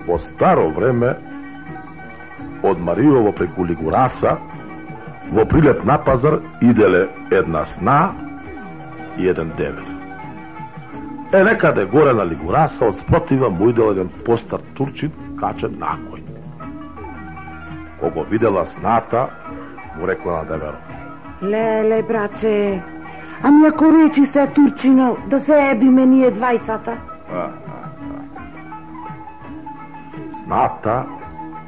Во старо време, од Мариово преку Лигураса, во прилеп на пазар иделе една сна и еден девер. Некаде горе на Лигураса, од спротива му идел еден постар турчин, качен на коњ. Кога видела сната, му рекла на деверот: Леле, браче, ами ако речи се турчино, да се ебиме ние двајцата? Сната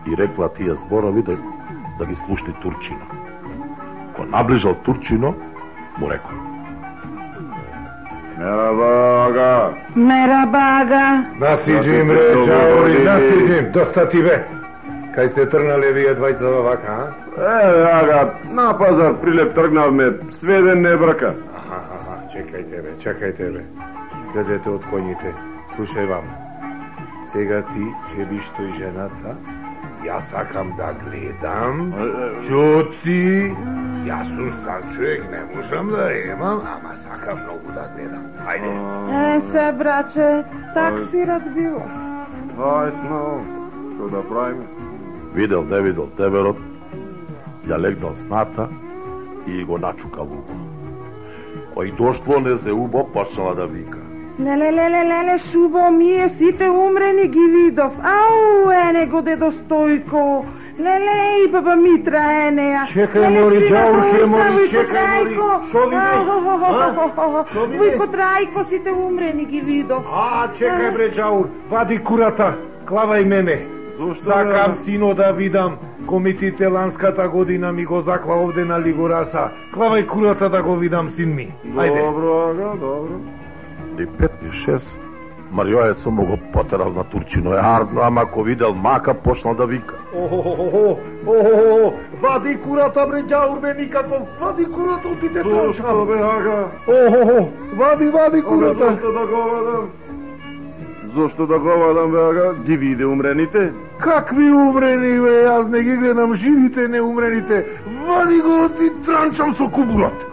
и рекла тие зборови да ги слушни турчино. Кога наближал турчино, му рекол: Мерабага! Мерабага! Насиđim, Джаури, насиđim, доста ти бе. Кај сте тргнале вие двајца во вака, а? Ага, на пазар прилеп тргнавме, сведен не брка. Чекајте бе. Слезете од коњите. Слушај вам. Сега ти ќе биш тој жената. Јас сакам да гледам. Чути. Јас сум стар човек, не можам да имам, ама сакам многу да гледам. Ајде. Се, браче, так си рад било. Ајсно, што да правиме? Видел, не видел деверот, ја легнал сната и го начукал убо. Кој дошло не се убо, почнала да вика: Леле, шубо, мие сите умрени ги видов. Ау, ене го дедо Стојко. Леле, и баба Митра енеја. Чекај, мори, Джаурке, мори, чекај, мори. Шо види? Вујко Трајко, сите умрени ги видов. Чекај бре, Джаур, вади курата, клавај мене. Сакам сино да видам. Комитите ланската година ми го закла овде на Лигураса. Клавај курата да го видам, син ми. Ајде. Добро, добро. Ни 5 ни 6, Мариојецо му го потерал на турчино јардно, ама ко видел мака, почнал да вика: Вади курата бре, Джаур бе, никаков. Вади курата, отиде транчам. Зошто бе, ага? Вади курата. Зошто да го вадам? Зошто да го вадам, бе, ага? Ги виде умрените? Какви умрени, бе? Јас не ги гледам живите, не умрените. Вади го, ти транчам со кубурот.